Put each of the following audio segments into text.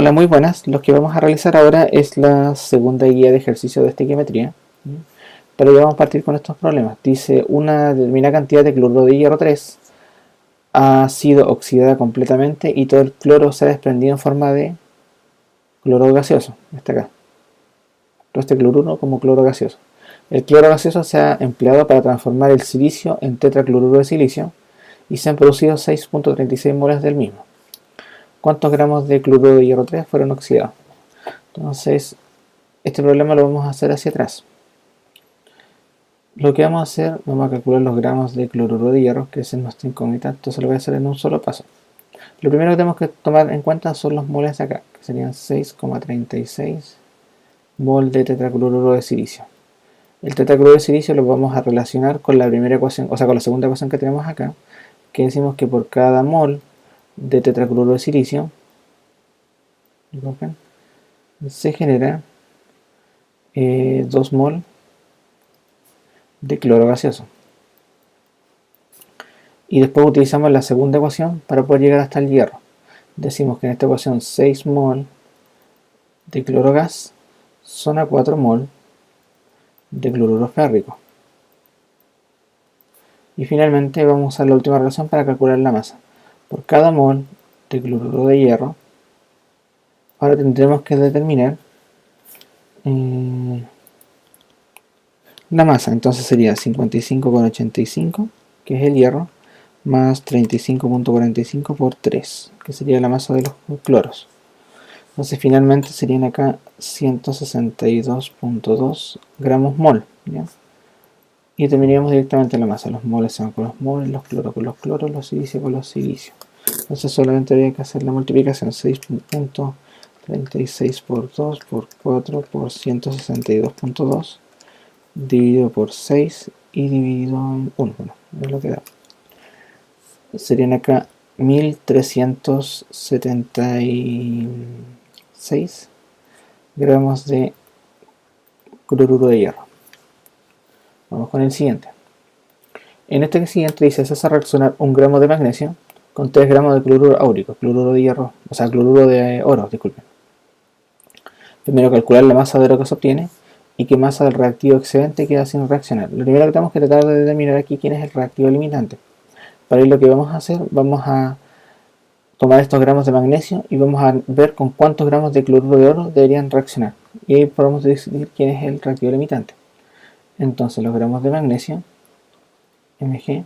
Hola, muy buenas. Lo que vamos a realizar ahora es la segunda guía de ejercicio de estequiometría. Pero ya vamos a partir con estos problemas. Dice, una determinada cantidad de cloruro de hierro 3 ha sido oxidada completamente y todo el cloro se ha desprendido en forma de cloro gaseoso. Está acá. Todo este cloruro como cloro gaseoso. El cloro gaseoso se ha empleado para transformar el silicio en tetracloruro de silicio y se han producido 6.36 moles del mismo. ¿Cuántos gramos de cloruro de hierro 3 fueron oxidados? Entonces, este problema lo vamos a hacer hacia atrás. Lo que vamos a hacer, vamos a calcular los gramos de cloruro de hierro, que es nuestra incógnita, entonces lo voy a hacer en un solo paso. Lo primero que tenemos que tomar en cuenta son los moles de acá, que serían 6,36 mol de tetracloruro de silicio. El tetracloruro de silicio lo vamos a relacionar con la primera ecuación, o sea, con la segunda ecuación que tenemos acá, que decimos que por cada mol de tetracloruro de silicio se genera 2 mol de cloro gaseoso. Y después utilizamos la segunda ecuación para poder llegar hasta el hierro. Decimos que en esta ecuación 6 mol de cloro gas son a 4 mol de cloruro férrico. Y finalmente vamos a usar la última relación para calcular la masa. Por cada mol de cloruro de hierro, ahora tendremos que determinar la masa. Entonces sería 55,85, que es el hierro, más 35,45 por 3, que sería la masa de los cloros. Entonces finalmente serían acá 162,2 gramos mol, ¿ya? Y terminaríamos directamente la masa. Los moles se van con los moles, los cloros con los cloros, los silicios con los silicios. Entonces solamente habría que hacer la multiplicación. 6.36 por 2 por 4 por 162,2 dividido por 6 y dividido en 1. Bueno, es lo que da. Serían acá 1376 gramos de cloruro de hierro. Vamos con el siguiente. En este siguiente dice, se hace reaccionar 1 gramo de magnesio con 3 gramos de cloruro áurico, cloruro de hierro, o sea, cloruro de oro, disculpen. Primero calcular la masa de oro que se obtiene y qué masa del reactivo excedente queda sin reaccionar. Lo primero que tenemos que tratar de determinar aquí quién es el reactivo limitante. Para ello lo que vamos a hacer, vamos a tomar estos gramos de magnesio y vamos a ver con cuántos gramos de cloruro de oro deberían reaccionar. Y ahí podemos decidir quién es el reactivo limitante. Entonces los gramos de magnesio, Mg,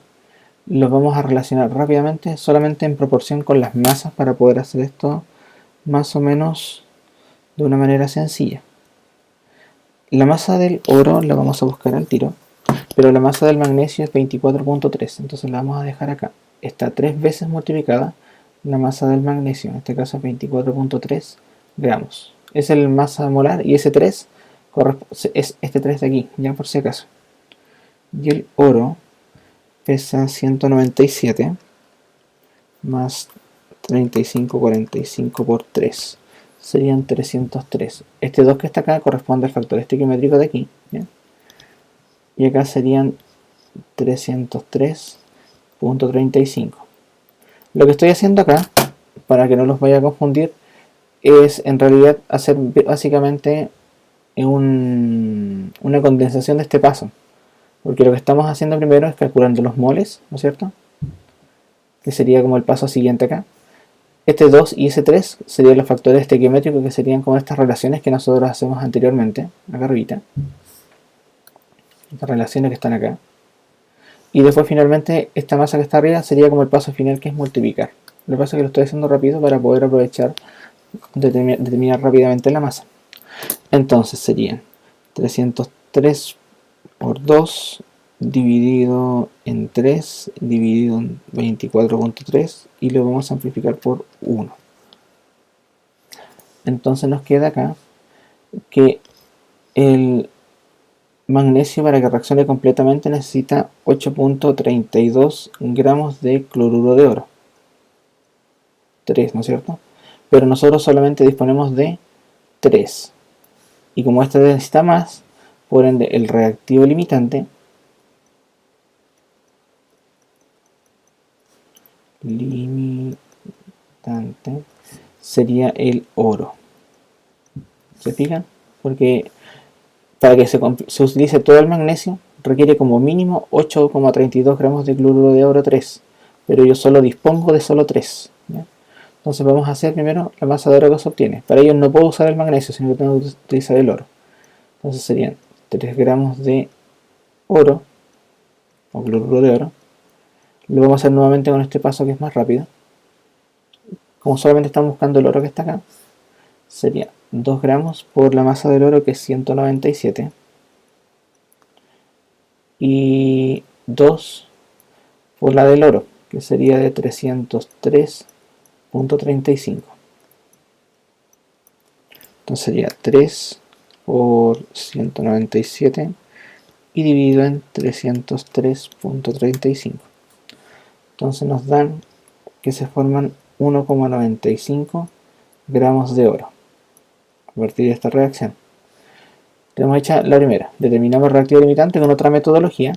los vamos a relacionar rápidamente solamente en proporción con las masas para poder hacer esto más o menos de una manera sencilla. La masa del oro la vamos a buscar al tiro, pero la masa del magnesio es 24,3, entonces la vamos a dejar acá. Está 3 veces multiplicada la masa del magnesio, en este caso es 24,3 gramos. Es el masa molar y ese 3 es este 3 de aquí, ya por si acaso. Y el oro pesa 197 más 35,45 por 3 serían 303. Este 2 que está acá corresponde al factor estequiométrico de aquí, ¿ya? Y acá serían 303,35. Lo que estoy haciendo acá, para que no los vaya a confundir, es en realidad hacer básicamente una condensación de este paso. Porque lo que estamos haciendo primero es calculando los moles, ¿no es cierto? Que sería como el paso siguiente acá. Este 2 y ese 3 serían los factores estequiométricos, que serían como estas relaciones que nosotros hacemos anteriormente, acá arribita. Estas relaciones que están acá. Y después finalmente esta masa que está arriba sería como el paso final, que es multiplicar. Lo que pasa es que lo estoy haciendo rápido para poder aprovechar, determinar rápidamente la masa. Entonces serían 303 por 2 dividido en 3 dividido en 24,3 y lo vamos a amplificar por 1. Entonces nos queda acá que el magnesio, para que reaccione completamente, necesita 8.32 gramos de cloruro de oro. 3, ¿no es cierto? Pero nosotros solamente disponemos de 3. Y como este necesita más, por ende el reactivo limitante sería el oro. ¿Se fijan? Porque para que se utilice todo el magnesio requiere como mínimo 8,32 gramos de cloruro de oro 3, pero yo solo dispongo de solo 3. ¿Ya? Entonces vamos a hacer primero la masa de oro que se obtiene. Para ello no puedo usar el magnesio, sino que tengo que utilizar el oro. Entonces serían 3 gramos de oro, o cloruro de oro. Lo vamos a hacer nuevamente con este paso que es más rápido. Como solamente estamos buscando el oro que está acá, sería 2 gramos por la masa del oro, que es 197, y 2 por la del oro, que sería de 303,35. Entonces sería 3 por 197 y dividido en 303,35. Entonces nos dan que se forman 1,95 gramos de oro a partir de esta reacción. Tenemos hecha la primera. Determinamos el reactivo limitante con otra metodología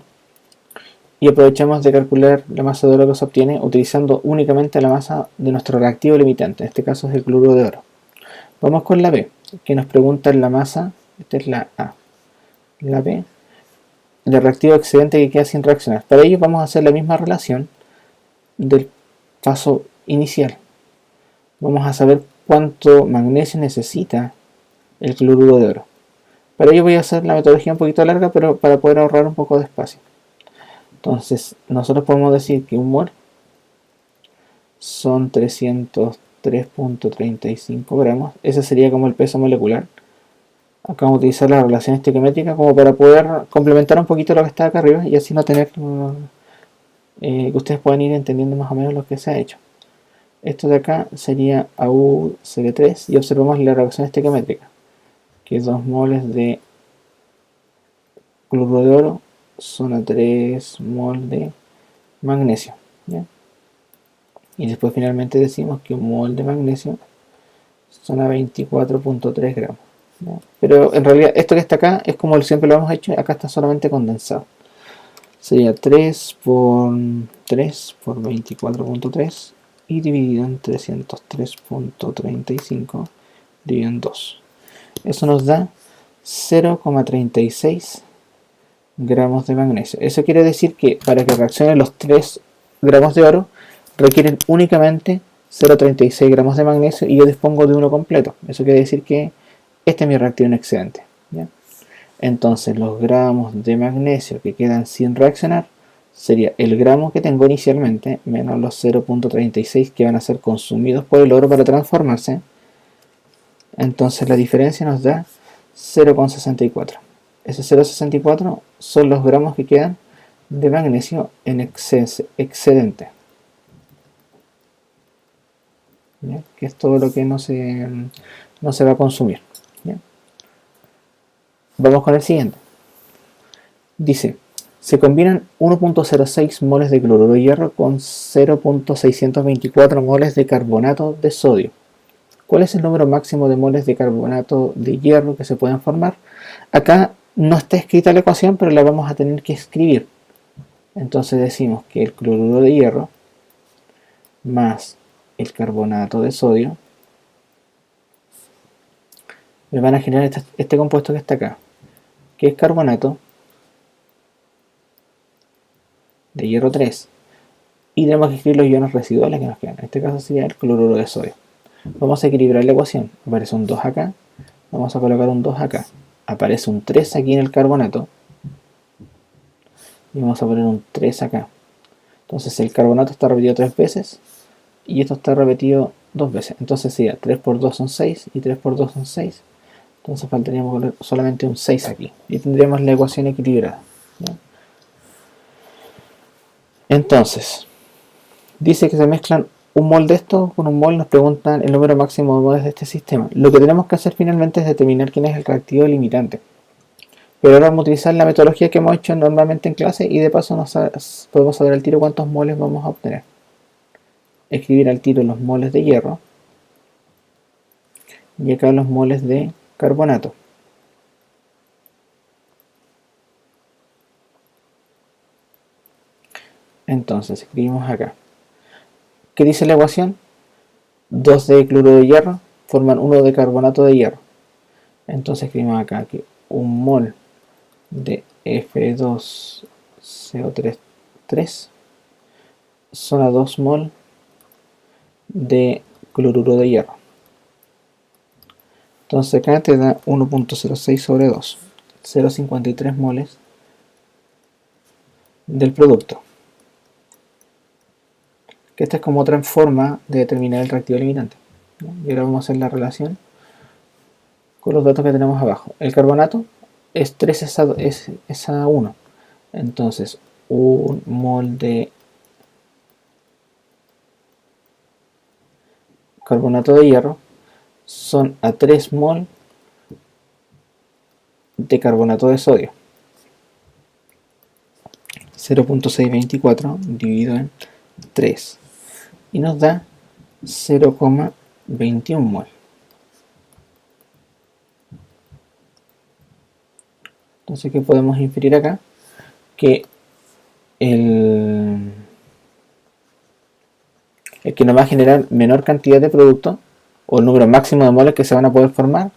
y aprovechamos de calcular la masa de oro que se obtiene utilizando únicamente la masa de nuestro reactivo limitante. En este caso es el cloruro de oro. Vamos con la B, que nos pregunta la masa. Esta es la A. La B, el reactivo excedente que queda sin reaccionar. Para ello vamos a hacer la misma relación del paso inicial. Vamos a saber cuánto magnesio necesita el cloruro de oro. Para ello voy a hacer la metodología un poquito larga, pero para poder ahorrar un poco de espacio. Entonces nosotros podemos decir que un mol son 303,35 gramos. Ese sería como el peso molecular. Acá vamos a utilizar la relación estequiométrica como para poder complementar un poquito lo que está acá arriba y así no tener que ustedes puedan ir entendiendo más o menos lo que se ha hecho. Esto de acá sería AuCl3 y observamos la reacción estequiométrica, que es 2 moles de cloruro de oro son a 3 mol de magnesio. ¿Ya? Y después finalmente decimos que un mol de magnesio son a 24,3 gramos. ¿Ya? Pero en realidad esto que está acá es como siempre lo hemos hecho, acá está solamente condensado. Sería 3 por 24,3 y dividido en 303,35 dividido en 2. Eso nos da 0,36 gramos de magnesio. Eso quiere decir que para que reaccionen los 3 gramos de oro requieren únicamente 0,36 gramos de magnesio y yo dispongo de uno completo. Eso quiere decir que este es mi reactivo en excedente. ¿Ya? Entonces los gramos de magnesio que quedan sin reaccionar sería el gramo que tengo inicialmente menos los 0,36 que van a ser consumidos por el oro para transformarse. Entonces la diferencia nos da 0,64. Ese 0,64 son los gramos que quedan de magnesio en excedente. ¿Ya? Que es todo lo que no se va a consumir. ¿Ya? Vamos con el siguiente. Dice, se combinan 1,06 moles de cloruro de hierro con 0,624 moles de carbonato de sodio. ¿Cuál es el número máximo de moles de carbonato de hierro que se pueden formar? Acá no está escrita la ecuación, pero la vamos a tener que escribir. Entonces decimos que el cloruro de hierro más el carbonato de sodio me van a generar este compuesto que está acá, que es carbonato de hierro 3. Y tenemos que escribir los iones residuales que nos quedan. En este caso sería el cloruro de sodio. Vamos a equilibrar la ecuación. Aparece un 2 acá. Vamos a colocar un 2 acá. Aparece un 3 aquí en el carbonato. Y vamos a poner un 3 acá. Entonces el carbonato está repetido 3 veces. Y esto está repetido 2 veces. Entonces sería 3 por 2 son 6. Y 3 por 2 son 6. Entonces faltaríamos poner solamente un 6 aquí. Y tendríamos la ecuación equilibrada. ¿Ya? Entonces, dice que se mezclan un mol de esto con un mol. Nos preguntan el número máximo de moles de este sistema. Lo que tenemos que hacer finalmente es determinar quién es el reactivo limitante. Pero ahora vamos a utilizar la metodología que hemos hecho normalmente en clase y de paso podemos saber al tiro cuántos moles vamos a obtener. Escribir al tiro los moles de hierro y acá los moles de carbonato. Entonces escribimos acá. ¿Qué dice la ecuación? 2 de cloruro de hierro forman 1 de carbonato de hierro. Entonces escribimos acá que 1 mol de F2CO3 son a 2 mol de cloruro de hierro. Entonces acá te da 1.06 sobre 2, 0.53 moles del producto. Que esta es como otra forma de determinar el reactivo limitante, ¿no? Y ahora vamos a hacer la relación con los datos que tenemos abajo. El carbonato es 3 a 1. Entonces, 1 mol de carbonato de hierro son a 3 mol de carbonato de sodio. 0.624 dividido en 3. Y nos da 0,21 mol. Entonces, ¿qué podemos inferir acá? Que el que nos va a generar menor cantidad de producto, o el número máximo de moles que se van a poder formar,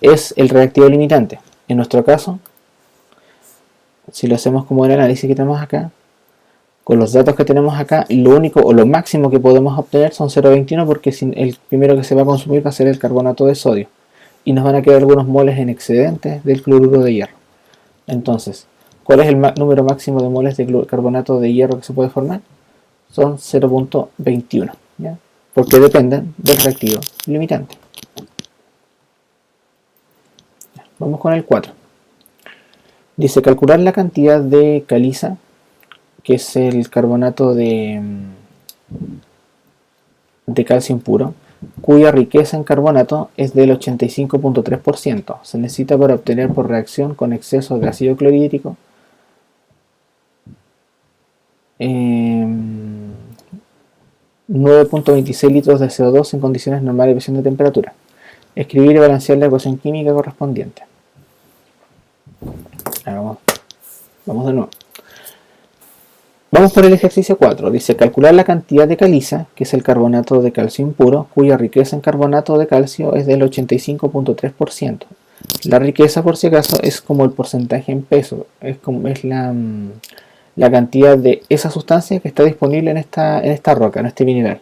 es el reactivo limitante. En nuestro caso, si lo hacemos como el análisis que tenemos acá, con los datos que tenemos acá, lo único o lo máximo que podemos obtener son 0,21, porque el primero que se va a consumir va a ser el carbonato de sodio, y nos van a quedar algunos moles en excedentes del cloruro de hierro. Entonces, ¿cuál es el número máximo de moles de carbonato de hierro que se puede formar? Son 0.21, ¿ya? Porque dependen del reactivo limitante. Vamos con el 4. Dice calcular la cantidad de caliza, que es el carbonato de calcio impuro, cuya riqueza en carbonato es del 85.3%. Se necesita para obtener por reacción con exceso de ácido clorhídrico 9.26 litros de CO2 en condiciones normales de presión de temperatura. Escribir y balancear la ecuación química correspondiente. Vamos de nuevo. Vamos por el ejercicio 4. Dice calcular la cantidad de caliza, que es el carbonato de calcio impuro, cuya riqueza en carbonato de calcio es del 85.3%. La riqueza, por si acaso, es como el porcentaje en peso, es la cantidad de esa sustancia que está disponible en esta roca, en este mineral.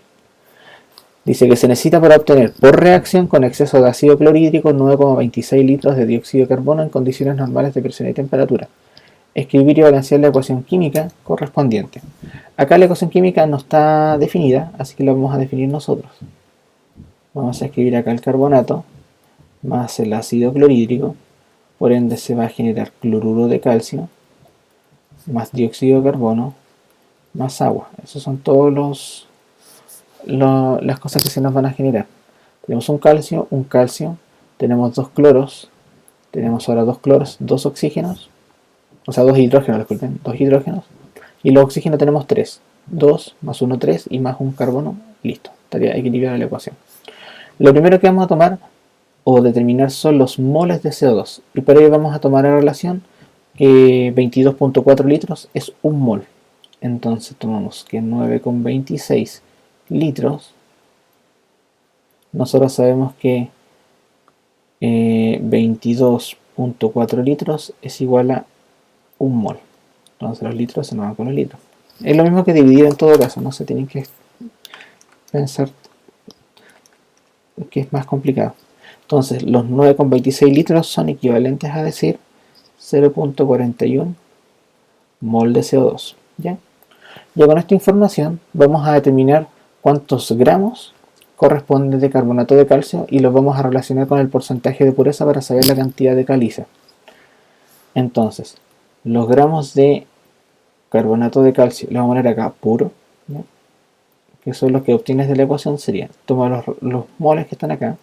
Dice que se necesita para obtener por reacción con exceso de ácido clorhídrico 9,26 litros de dióxido de carbono en condiciones normales de presión y temperatura. Escribir y balancear la ecuación química correspondiente. Acá la ecuación química no está definida, así que la vamos a definir nosotros. Vamos a escribir acá el carbonato más el ácido clorhídrico, por ende se va a generar cloruro de calcio más dióxido de carbono más agua. Esos son todos las cosas que se nos van a generar. Tenemos un calcio, tenemos 2 cloros, tenemos ahora 2 cloros, 2 oxígenos, o sea 2 hidrógenos, disculpen, 2 hidrógenos, y los oxígenos tenemos 3, 2 más 1, 3 y más un carbono, listo, estaría equilibrada la ecuación. Lo primero que vamos a tomar o determinar son los moles de CO2, y para ello vamos a tomar la relación que 22.4 litros es un mol. Entonces tomamos que 9,26 litros, nosotros sabemos que 22.4 litros es igual a un mol. Entonces los litros se nos van con los litros. Es lo mismo que dividir en todo caso, no se tienen que pensar que es más complicado. Entonces los 9,26 litros son equivalentes a decir 0.41 mol de CO2. ¿Ya? Ya con esta información vamos a determinar cuántos gramos corresponde de carbonato de calcio y los vamos a relacionar con el porcentaje de pureza para saber la cantidad de caliza. Entonces, los gramos de carbonato de calcio, le vamos a poner acá puro, ¿ya? Que son los que obtienes de la ecuación, serían, toma los moles que están acá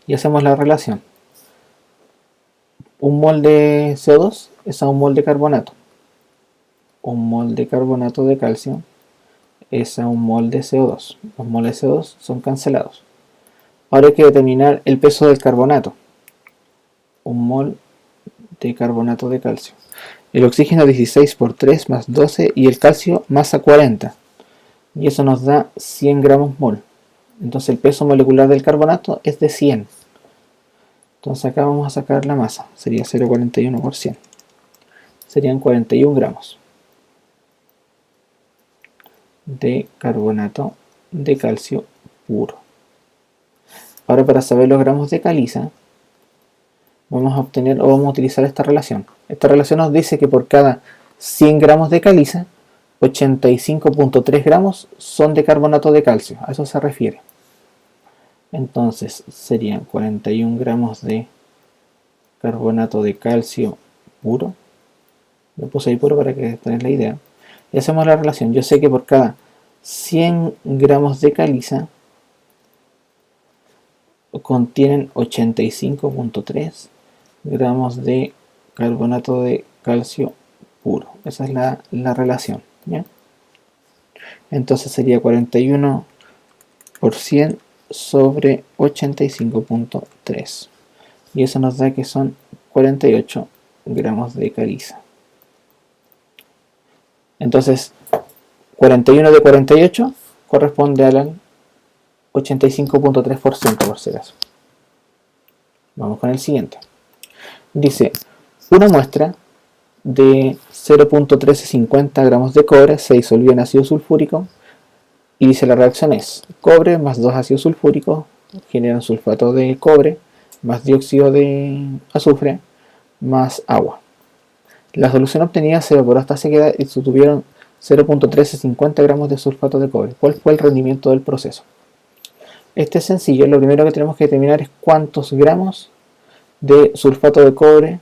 y hacemos la relación. Un mol de CO2 es a un mol de carbonato. Un mol de carbonato de calcio es a un mol de CO2. Los moles de CO2 son cancelados. Ahora hay que determinar el peso del carbonato. Un mol de carbonato de calcio. El oxígeno 16 por 3 más 12 y el calcio masa 40. y eso nos da 100 gramos mol. Entonces el peso molecular del carbonato es de 100. Entonces acá vamos a sacar la masa, sería 0,41 por 100. Serían 41 gramos de carbonato de calcio puro. Ahora, para saber los gramos de caliza, vamos a obtener o vamos a utilizar esta relación. Esta relación nos dice que por cada 100 gramos de caliza, 85.3 gramos son de carbonato de calcio. A eso se refiere. Entonces serían 41 gramos de carbonato de calcio puro. Lo puse ahí puro para que tengáis la idea. Y hacemos la relación. Yo sé que por cada 100 gramos de caliza contienen 85.3 gramos de carbonato de calcio puro. Esa es la relación, ¿ya? Entonces sería 41 por 100 sobre 85.3. Y eso nos da que son 48 gramos de caliza. Entonces, 41 de 48 corresponde al 85.3%, por si acaso. Vamos con el siguiente. Dice, una muestra de 0.1350 gramos de cobre se disolvió en ácido sulfúrico y dice la reacción es cobre más 2 ácidos sulfúricos generan sulfato de cobre más dióxido de azufre más agua. La solución obtenida se evaporó hasta sequedad y se obtuvieron 0.1350 gramos de sulfato de cobre. ¿Cuál fue el rendimiento del proceso? Este es sencillo, lo primero que tenemos que determinar es cuántos gramos de sulfato de cobre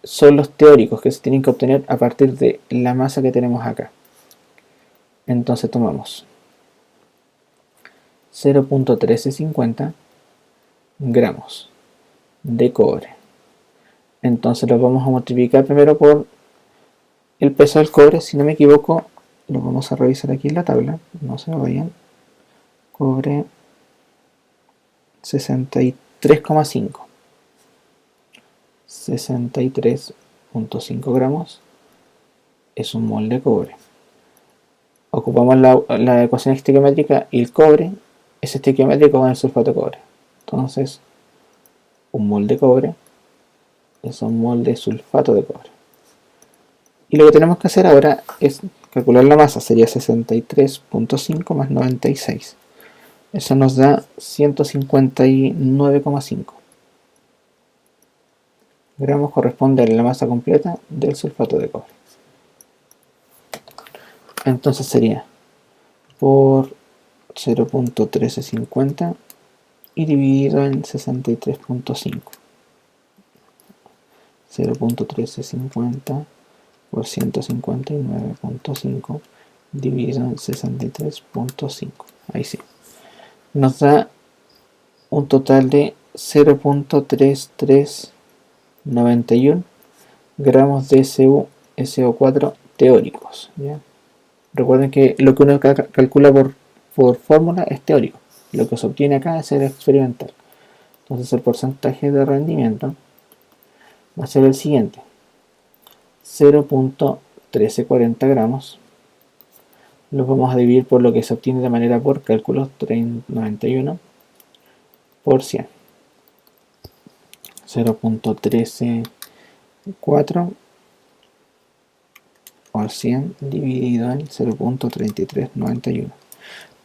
son los teóricos que se tienen que obtener a partir de la masa que tenemos acá. Entonces tomamos 0.1350 gramos de cobre. Entonces lo vamos a multiplicar primero por el peso del cobre, si no me equivoco, lo vamos a revisar aquí en la tabla, no se vayan. Cobre 63,5. 63.5 gramos es un mol de cobre. Ocupamos la ecuación estequiométrica y el cobre es estequiométrico con el sulfato de cobre. Entonces, un mol de cobre es un mol de sulfato de cobre. Y lo que tenemos que hacer ahora es calcular la masa. Sería 63.5 más 96. Eso nos da 159,5 gramos, corresponde a la masa completa del sulfato de cobre. Entonces sería por 0.1350 y dividido en 63.5. 0.1350 por 159.5 dividido en 63.5. Ahí sí. Nos da un total de 0.3391 gramos de SO4 teóricos, ¿ya? Recuerden que lo que uno calcula por fórmula es teórico. Lo que se obtiene acá es el experimental. Entonces el porcentaje de rendimiento va a ser el siguiente. 0.1340 gramos los vamos a dividir por lo que se obtiene de manera por cálculos 91 por 100. 0.134 por 100 dividido en 0.3391.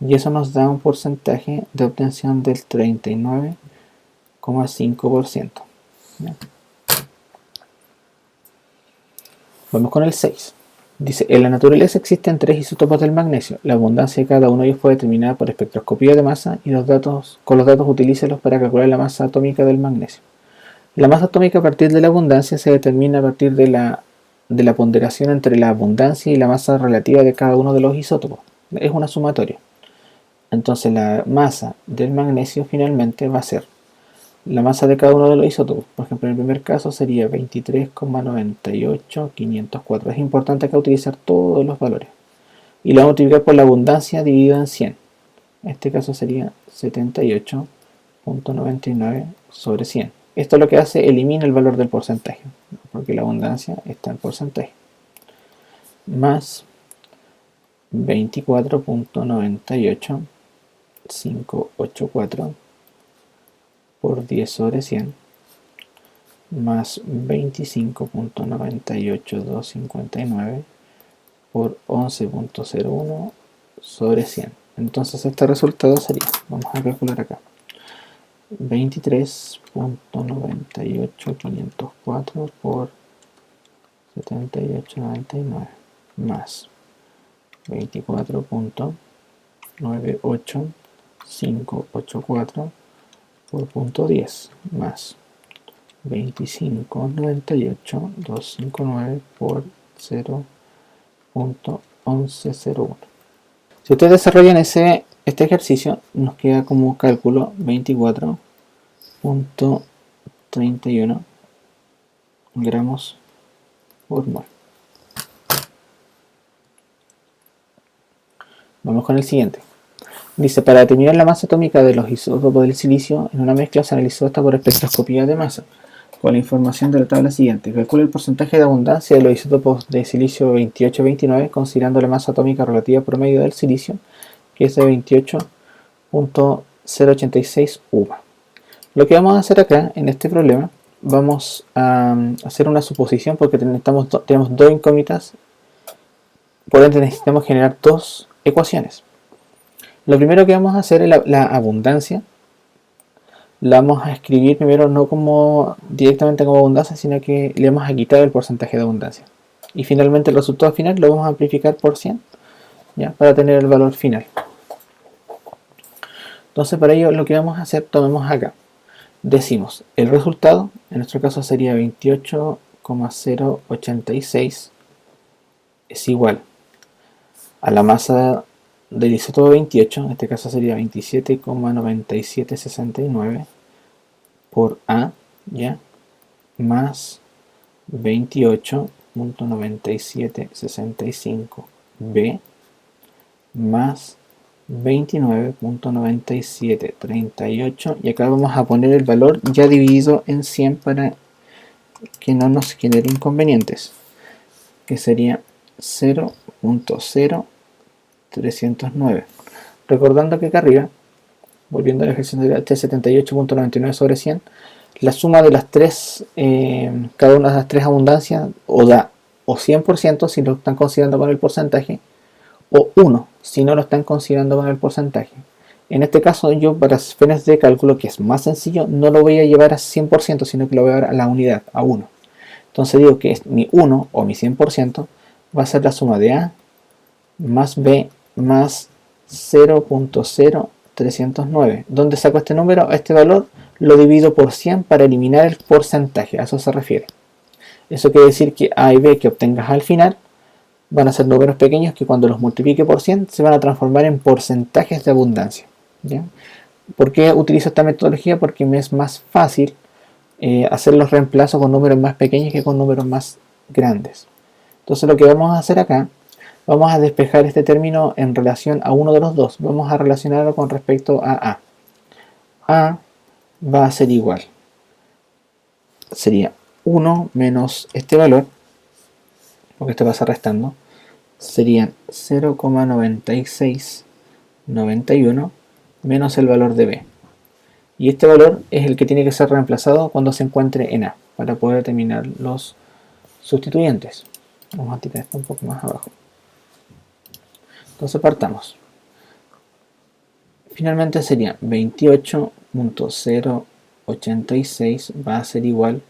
Y eso nos da un porcentaje de obtención del 39,5%. Vamos con el 6. Dice, en la naturaleza existen 3 isótopos del magnesio. La abundancia de cada uno de ellos fue determinada por espectroscopía de masa y con los datos utilícelos para calcular la masa atómica del magnesio. La masa atómica a partir de la abundancia se determina a partir de la ponderación entre la abundancia y la masa relativa de cada uno de los isótopos. Es una sumatoria. Entonces la masa del magnesio finalmente va a ser la masa de cada uno de los isótopos. Por ejemplo, en el primer caso sería 23,98504. Es importante acá utilizar todos los valores. Y lo vamos a multiplicar por la abundancia dividido en 100. En este caso sería 78.99 sobre 100. Esto lo que hace, elimina el valor del porcentaje, porque la abundancia está en porcentaje. Más 24.98584 por 10 sobre 100 más 25.98259 por 11.01 sobre 100. Entonces este resultado sería, vamos a calcular acá, 23.98504 por 78.99 más 24.98584 por punto 10 más 25.98259 por 0.1101. Si ustedes desarrollan este ejercicio, nos queda como cálculo 24.31 gramos por mol. Vamos con el siguiente. Dice, para determinar la masa atómica de los isótopos del silicio, en una mezcla se analizó esta por espectroscopía de masa, con la información de la tabla siguiente. Calcula el porcentaje de abundancia de los isótopos de silicio 28-29, considerando la masa atómica relativa promedio del silicio, que es de 28.086 UVA. Lo que vamos a hacer acá, en este problema, vamos a hacer una suposición porque tenemos dos incógnitas, por ende necesitamos generar dos ecuaciones. Lo primero que vamos a hacer es la abundancia. La vamos a escribir primero no como directamente como abundancia, sino que le vamos a quitar el porcentaje de abundancia. Y finalmente el resultado final lo vamos a amplificar por 100, ¿ya? Para tener el valor final. Entonces para ello lo que vamos a hacer, tomemos acá. Decimos, el resultado, en nuestro caso sería 28,086, es igual a la masa del isótopo 28, en este caso sería 27,9769 por A, ¿ya? Más 28.9765 B más 29.9738, y acá vamos a poner el valor ya dividido en 100 para que no nos genere inconvenientes, que sería 0.0309. Recordando que acá arriba, volviendo al ejercicio de este 78.99 sobre 100, la suma de las tres, cada una de las tres abundancias o da o 100% si lo están considerando con el porcentaje, o 1 si no lo están considerando con el porcentaje. En este caso yo, para fines de cálculo, que es más sencillo, no lo voy a llevar a 100%, sino que lo voy a llevar a la unidad, a 1. Entonces digo que mi 1 o mi 100% va a ser la suma de A más B más 0.0309. ¿Dónde saco este número? Este valor lo divido por 100 para eliminar el porcentaje, a eso se refiere. Eso quiere decir que A y B que obtengas al final van a ser números pequeños que cuando los multiplique por 100 se van a transformar en porcentajes de abundancia, ¿ya? ¿Por qué utilizo esta metodología? Porque me es más fácil hacer los reemplazos con números más pequeños que con números más grandes. Entonces lo que vamos a hacer acá, vamos a despejar este término en relación a uno de los dos. Vamos a relacionarlo con respecto a A. A va a ser igual, sería 1 menos este valor, porque esto pasa restando, serían 0,9691 menos el valor de B. Y este valor es el que tiene que ser reemplazado cuando se encuentre en A, para poder determinar los sustituyentes. Vamos a tirar esto un poco más abajo. Entonces partamos. Finalmente sería 28.086 va a ser igual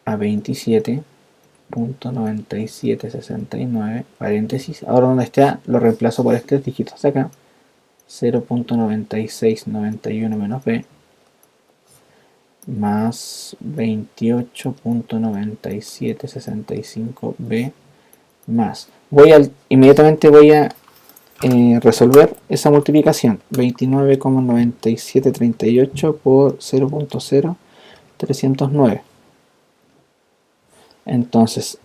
a 27.9769 paréntesis. Ahora donde está lo reemplazo por este dígito de acá. 0.9691 menos B más 28.9765B más. Inmediatamente voy a resolver esa multiplicación. 29,9738 por 0.0309. Entonces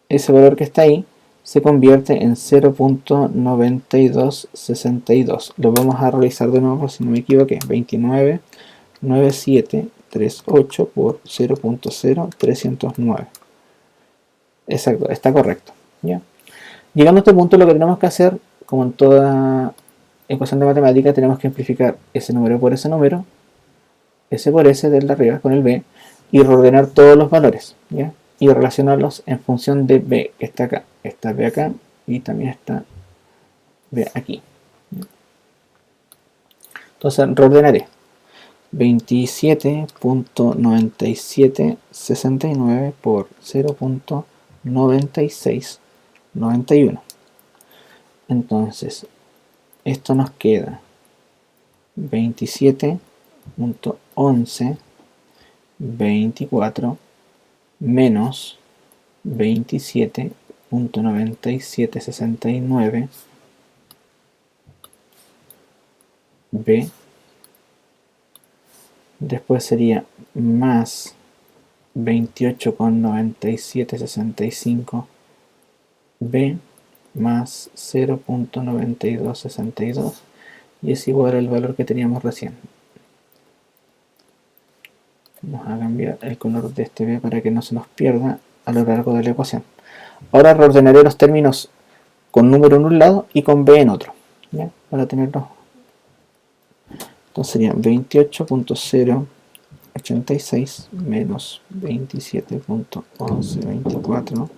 ese valor que está ahí se convierte en 0.9262. Lo vamos a realizar de nuevo si no me equivoqué. 29,9738 por 0.0309. Exacto, está correcto, ¿ya? Llegando a este punto, lo que tenemos que hacer, como en toda ecuación de matemática, tenemos que simplificar ese número por ese número, S por S del de arriba con el B, y reordenar todos los valores, ¿ya? Y relacionarlos en función de B, que está acá, está B acá, y también está B aquí. Entonces reordenaré 27.9769 por 0.9691. Entonces esto nos queda 27.1124 menos 27.9769 B, después sería más 28.9765 B más 0.9262 y es igual al valor que teníamos recién. Vamos a cambiar el color de este B para que no se nos pierda a lo largo de la ecuación. Ahora reordenaré los términos con número en un lado y con B en otro, ¿ya? Para tenerlos. Entonces sería 28.086 menos 27.1124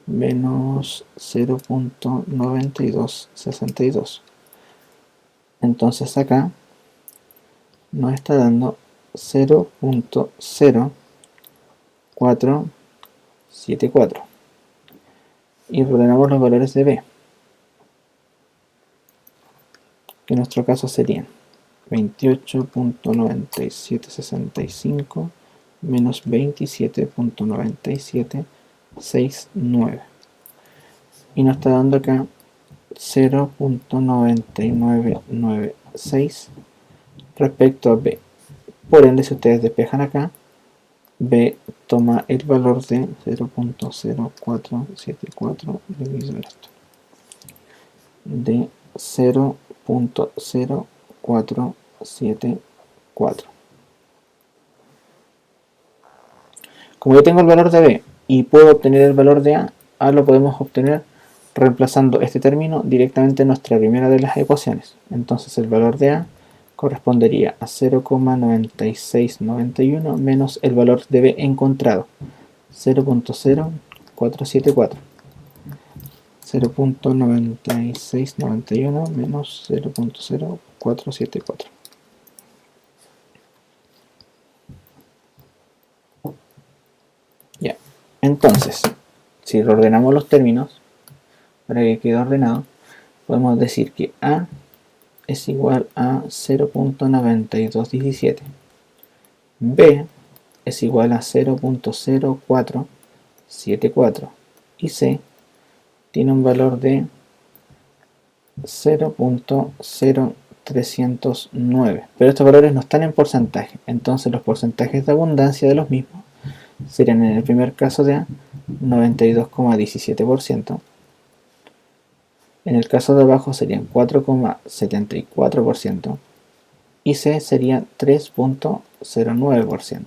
menos 0.9262. Entonces acá nos está dando 0.0474 y ordenamos los valores de B, que en nuestro caso serían 28.9765 menos 27.9769 y nos está dando acá 0.9996 respecto a B. Por ende, si ustedes despejan acá, B toma el valor de 0.0474 dividido esto de 0.0474. Como yo tengo el valor de B y puedo obtener el valor de A, A lo podemos obtener reemplazando este término directamente en nuestra primera de las ecuaciones. Entonces el valor de A correspondería a 0,9691 menos el valor de B encontrado, 0.0474. 0.9691 menos 0.0474. Ya, entonces, si reordenamos los términos, para que quede ordenado, podemos decir que A es igual a 0.9217, B es igual a 0.0474 y C tiene un valor de 0.0309, pero estos valores no están en porcentaje, entonces los porcentajes de abundancia de los mismos serían en el primer caso de A 92,17%, en el caso de abajo serían 4,74% y C sería 3,09%.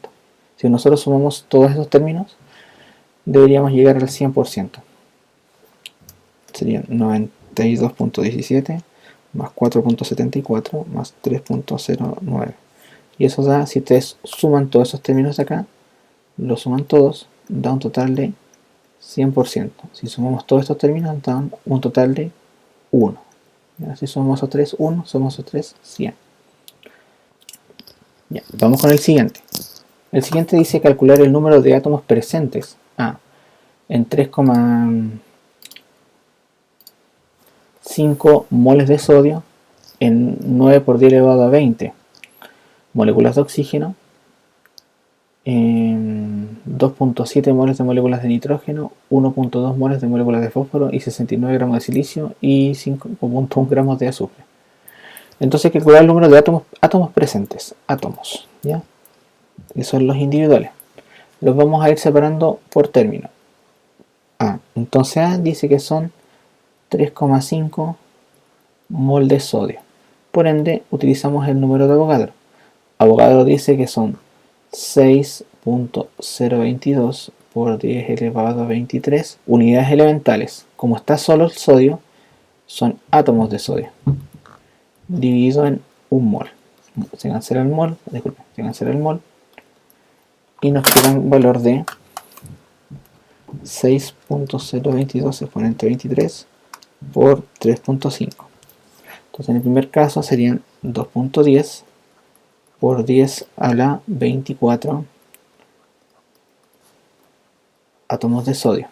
Si nosotros sumamos todos esos términos, deberíamos llegar al 100%. Serían 92.17 más 4.74 más 3.09. Y eso da, si ustedes suman todos esos términos de acá, los suman todos, da un total de 100%. Si sumamos todos estos términos, da un total de 1. Si sumamos esos 3, 1, sumamos esos 3, 100. Ya, vamos con el siguiente. El siguiente dice calcular el número de átomos presentes en 3,5 moles de sodio en 9 por 10 elevado a 20 moléculas de oxígeno, 2.7 moles de moléculas de nitrógeno, 1.2 moles de moléculas de fósforo y 69 gramos de silicio y 5.1 gramos de azufre. Entonces calcular el número de átomos presentes, átomos, ¿ya? Que son los individuales. Los vamos a ir separando por término. Entonces A dice que son 3,5 mol de sodio. Por ende, utilizamos el número de Avogadro. Avogadro dice que son 6.022 por 10 elevado a 23 unidades elementales. Como está solo el sodio, son átomos de sodio, dividido en un mol. Se cancela el mol, disculpen, se cancela el mol, y nos queda un valor de 6.022 exponente 23 por 3.5. Entonces en el primer caso serían 2.10 por 10 a la 24 átomos de sodio.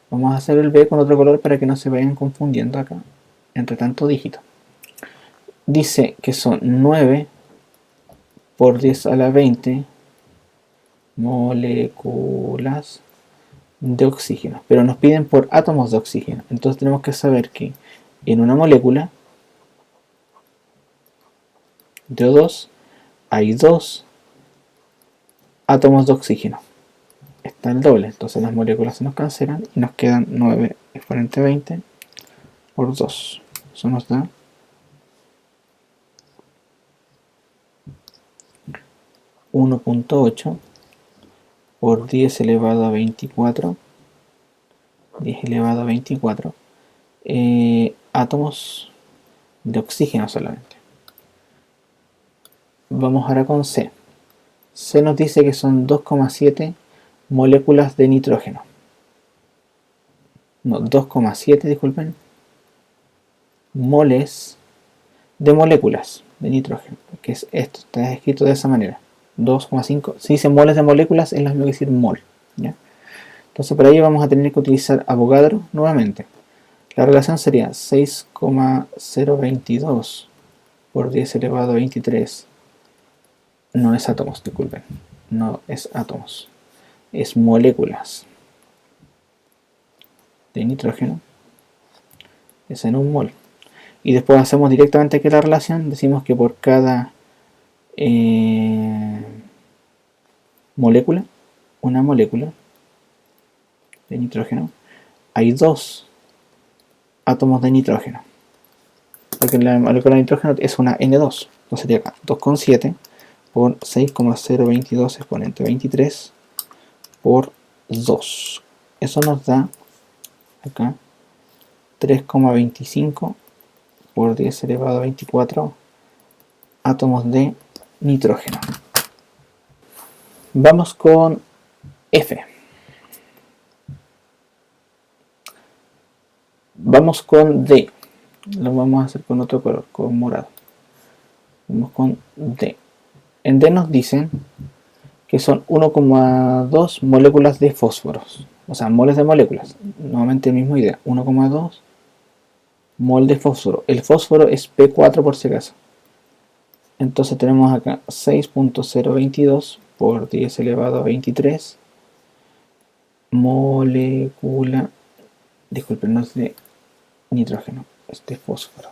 Vamos a hacer el B con otro color para que no se vayan confundiendo acá entre tanto dígito. Dice que son 9 por 10 a la 20 moléculas de oxígeno, pero nos piden por átomos de oxígeno. Entonces tenemos que saber que en una molécula de O2 hay 2 átomos de oxígeno. Está el doble, entonces las moléculas se nos cancelan y nos quedan 9 exponente 20 por 2. Eso nos da 1.8 por 10 elevado a 24 átomos de oxígeno solamente. Vamos ahora con C. C nos dice que son 2,7 moléculas de nitrógeno. No, 2,7, disculpen, moles de moléculas de nitrógeno, que es esto, está escrito de esa manera. 2,5, si dice moles de moléculas es lo mismo que decir mol, ¿ya? Entonces para ello vamos a tener que utilizar Avogadro nuevamente. La relación sería 6,022 por 10 elevado a 23. No es átomos, disculpen, no es átomos, es moléculas de nitrógeno, es en un mol. Y después hacemos directamente aquí la relación, decimos que por cada molécula, una molécula de nitrógeno, hay 2 átomos de nitrógeno, porque la molécula de nitrógeno es una N2, entonces sería acá 2,7 por 6,022 exponente 23 por 2. Eso nos da acá 3,25 por 10 elevado a 24 átomos de nitrógeno. Vamos con F. Vamos con D. Lo vamos a hacer con otro color, con morado. Vamos con D. En D nos dicen que son 1,2 moléculas de fósforos. O sea, moles de moléculas. Nuevamente misma idea. 1,2 mol de fósforo. El fósforo es P4 por si acaso. Entonces tenemos acá 6.022 por 10 elevado a 23 molécula, disculpen, no es de nitrógeno, es de fósforo.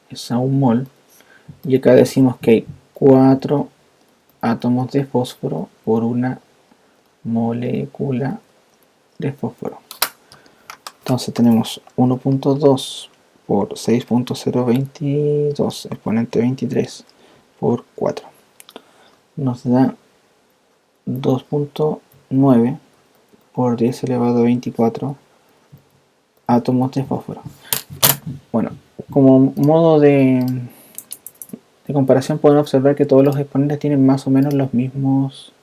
Es a un mol. Y acá decimos que hay 4 átomos de fósforo por una molécula de fósforo. Entonces tenemos 1.2 por 6.022 exponente 23 por 4. Nos da 2.9 por 10 elevado a 24 átomos de fósforo. Bueno, como modo de comparación pueden observar que todos los exponentes tienen más o menos los mismos,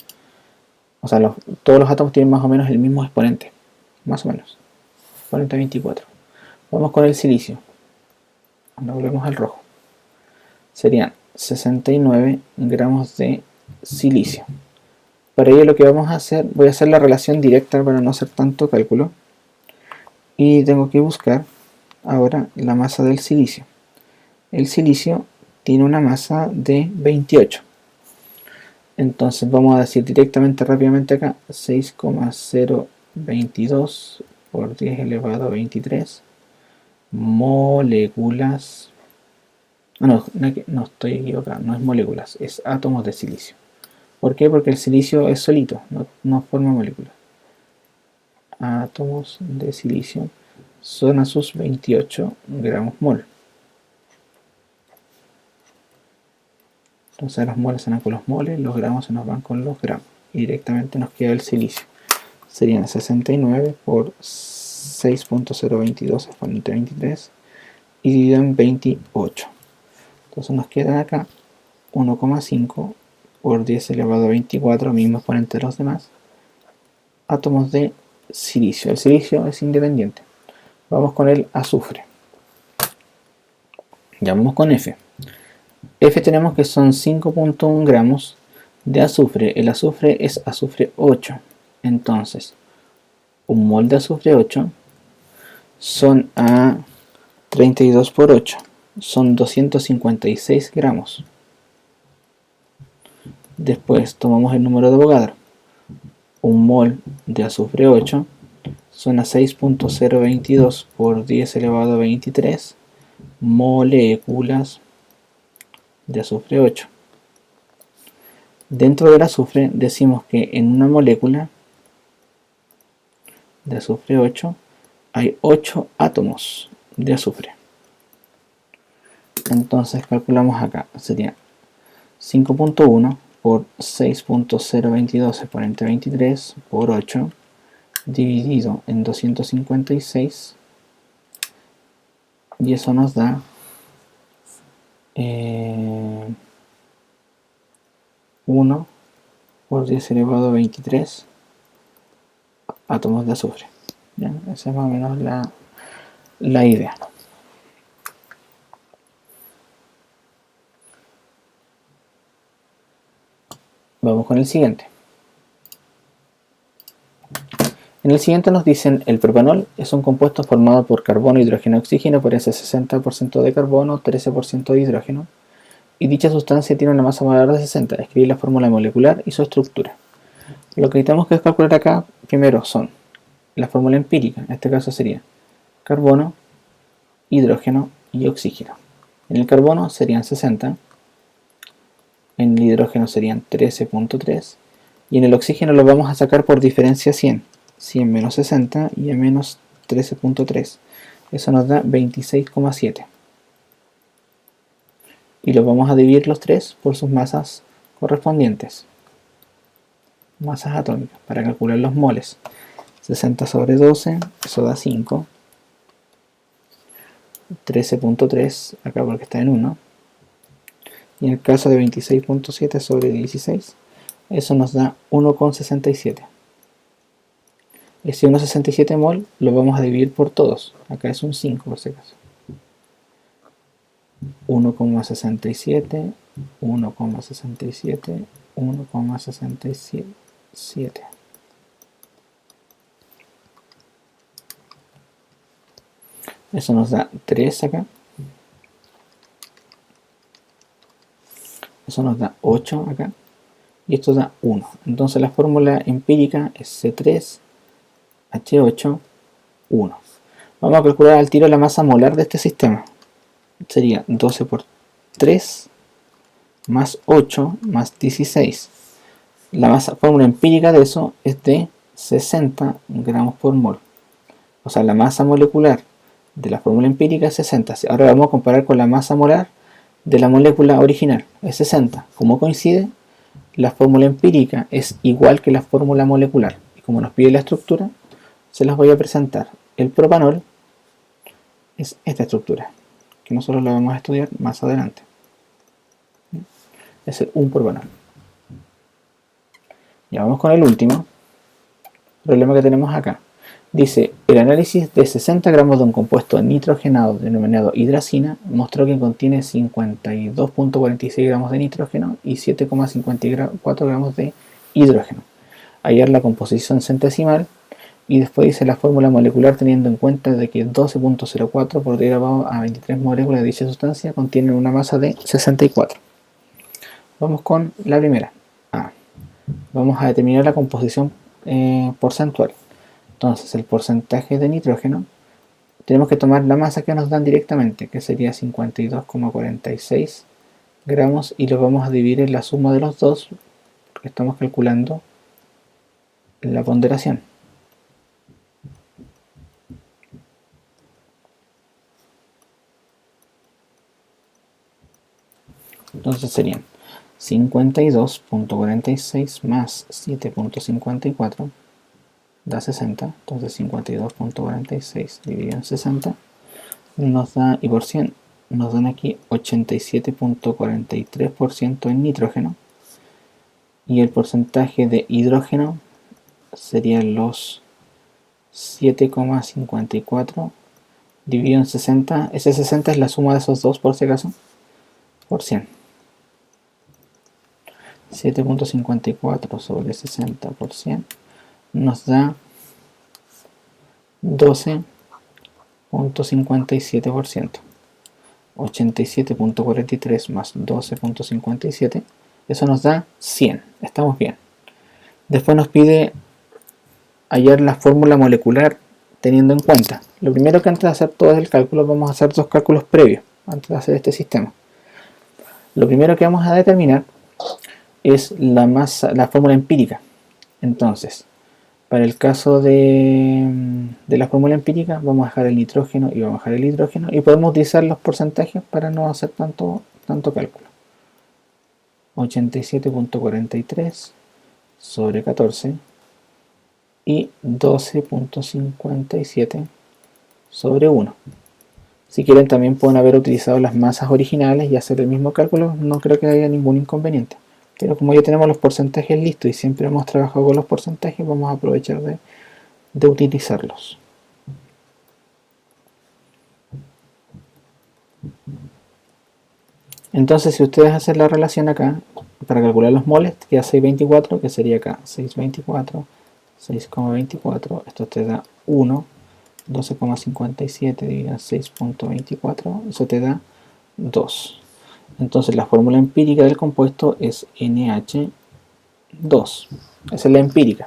o sea, todos los átomos tienen más o menos el mismo exponente, más o menos, exponente 24. Vamos con el silicio. Ahora volvemos al rojo. Serían 69 gramos de silicio. Para ello lo que vamos a hacer, voy a hacer la relación directa para no hacer tanto cálculo. Y tengo que buscar ahora la masa del silicio. El silicio tiene una masa de 28. Entonces vamos a decir directamente rápidamente acá 6,022 por 10 elevado a 23 moléculas. No estoy equivocado, no es moléculas, es átomos de silicio. ¿Por qué? Porque el silicio es solito, no forma moléculas. Átomos de silicio son a sus 28 gramos mol. Entonces los moles se van con los moles, los gramos se nos van con los gramos. Y directamente nos queda el silicio. Serían 69 por 6.022 exponente 23 y dividido en 28. Entonces nos quedan acá 1,5 por 10 elevado a 24, mismo exponente de los demás, átomos de silicio. El silicio es independiente. Vamos con el azufre. Ya vamos con F. F tenemos que son 5.1 gramos de azufre. El azufre es azufre 8. Entonces, un mol de azufre 8 son a 32 por 8. Son 256 gramos. Después tomamos el número de Avogadro. Un mol de azufre 8 son a 6.022 por 10 elevado a 23 moléculas de azufre 8. Dentro del azufre decimos que en una molécula de azufre 8 hay 8 átomos de azufre. Entonces calculamos acá, sería 5.1 por 6.022 exponente 23 por 8 dividido en 256 y eso nos da 1 por 10 elevado a 23 átomos de azufre. ¿Ya? Esa es más o menos la idea. Vamos con el siguiente. En el siguiente nos dicen el propanol es un compuesto formado por carbono, hidrógeno y oxígeno por ese 60% de carbono, 13% de hidrógeno, y dicha sustancia tiene una masa molar de 60. Escribir la fórmula molecular y su estructura. Lo que necesitamos que calcular acá primero son la fórmula empírica, en este caso sería carbono, hidrógeno y oxígeno. En el carbono serían 60, en el hidrógeno serían 13.3 y en el oxígeno lo vamos a sacar por diferencia 100. 100 menos 60 y a menos 13.3. Eso nos da 26,7. Y lo vamos a dividir los tres por sus masas correspondientes. Masas atómicas para calcular los moles. 60 sobre 12, eso da 5. 13.3 acá porque está en 1. Y en el caso de 26.7 sobre 16, eso nos da 1,67. Ese 1,67 mol lo vamos a dividir por todos. Acá es un 5 por si acaso. 1,67, 1,67, 1,67. Eso nos da 3 acá. Eso nos da 8 acá. Y esto da 1. Entonces la fórmula empírica es C3H8, 1. Vamos a calcular al tiro la masa molar de este sistema. Sería 12 por 3 más 8 más 16. La fórmula empírica de eso es de 60 gramos por mol. O sea, la masa molecular de la fórmula empírica es 60. Ahora vamos a comparar con la masa molar de la molécula original. Es 60. Como coincide, la fórmula empírica es igual que la fórmula molecular. Y como nos pide la estructura, se las voy a presentar. El propanol es esta estructura, que nosotros la vamos a estudiar más adelante. Es el 1-propanol. Ya vamos con el último problema que tenemos acá. Dice, el análisis de 60 gramos de un compuesto nitrogenado denominado hidracina mostró que contiene 52.46 gramos de nitrógeno y 7,54 gramos de hidrógeno. Hallar la composición centesimal y después dice la fórmula molecular teniendo en cuenta de que 12.04 por 10 elevado a 23 moléculas de dicha sustancia contienen una masa de 64. Vamos con la primera. Vamos a determinar la composición porcentual. Entonces el porcentaje de nitrógeno, tenemos que tomar la masa que nos dan directamente, que sería 52,46 gramos, y lo vamos a dividir en la suma de los dos, porque estamos calculando la ponderación. Entonces serían 52.46 más 7.54 da 60. Entonces 52.46 dividido en 60 nos da, y por 100, nos dan aquí 87.43% en nitrógeno, y el porcentaje de hidrógeno serían los 7,54 dividido en 60. Ese 60 es la suma de esos dos, por si acaso, por 100. 7.54 sobre 60 por 100 nos da 12.57%. 87.43 más 12.57, eso nos da 100. Estamos bien. Después nos pide hallar la fórmula molecular teniendo en cuenta. Lo primero que antes de hacer todo el cálculo, vamos a hacer dos cálculos previos antes de hacer este sistema. Lo primero que vamos a determinar es la masa, la fórmula empírica. Entonces, para el caso de la fórmula empírica, vamos a dejar el nitrógeno y vamos a dejar el hidrógeno, y podemos utilizar los porcentajes para no hacer tanto cálculo. 87.43 sobre 14 y 12.57 sobre 1. Si quieren, también pueden haber utilizado las masas originales y hacer el mismo cálculo, no creo que haya ningún inconveniente. Pero como ya tenemos los porcentajes listos y siempre hemos trabajado con los porcentajes, vamos a aprovechar de utilizarlos. Entonces, si ustedes hacen la relación acá, para calcular los moles, queda 6,24, que sería acá 6,24, 6,24, esto te da 1, 12,57 dividido en 6,24, eso te da 2. Entonces la fórmula empírica del compuesto es NH2. Esa es la empírica.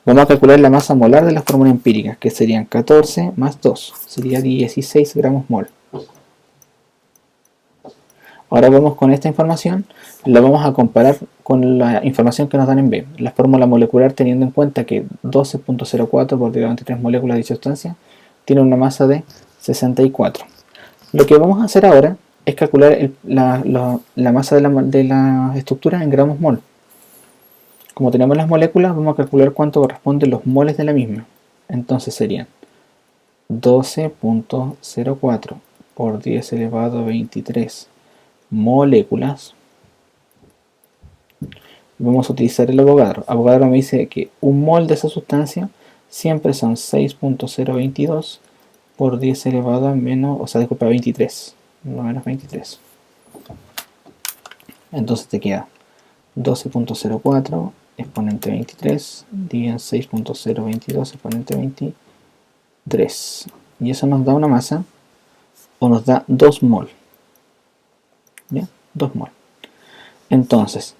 Vamos a calcular la masa molar de la fórmula empírica, que serían 14 más 2, sería 16 gramos mol. Ahora vamos con esta información, la vamos a comparar con la información que nos dan en B. La fórmula molecular, teniendo en cuenta que 12.04 por 10^23 moléculas de dicha sustancia tiene una masa de 64. Lo que vamos a hacer ahora es calcular la masa de la estructura en gramos mol. Como tenemos las moléculas, vamos a calcular cuánto corresponden los moles de la misma. Entonces serían 12.04 por 10 elevado a 23 moléculas. Vamos a utilizar el Avogadro. Avogadro me dice que un mol de esa sustancia siempre son 6.022 por 10 elevado a menos, o sea, disculpa, 23. No menos 23. Entonces te queda 12.04 exponente 23 dividido en 6.022 exponente 23. Y eso nos da una masa, o nos da 2 mol. ¿Bien? 2 mol. Entonces,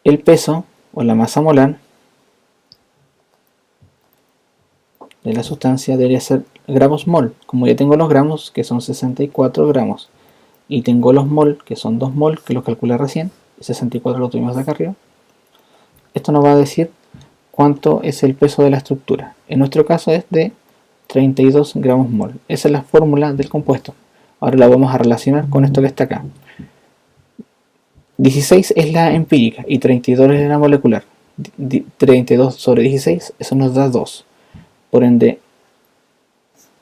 el peso o la masa molar de la sustancia debería ser gramos mol. Como ya tengo los gramos, que son 64 gramos, y tengo los mol, que son 2 mol, que los calculé recién, 64 lo tuvimos de acá arriba, esto nos va a decir cuánto es el peso de la estructura. En nuestro caso es de 32 gramos mol. Esa es la fórmula del compuesto. Ahora la vamos a relacionar con esto que está acá. 16 es la empírica y 32 es la molecular. 32 sobre 16, eso nos da 2. Por ende,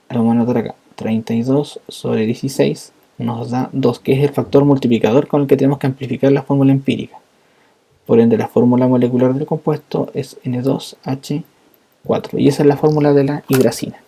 lo vamos a anotar acá. 32 sobre 16 nos da 2, que es el factor multiplicador con el que tenemos que amplificar la fórmula empírica. Por ende, la fórmula molecular del compuesto es N2H4. Y esa es la fórmula de la hidracina.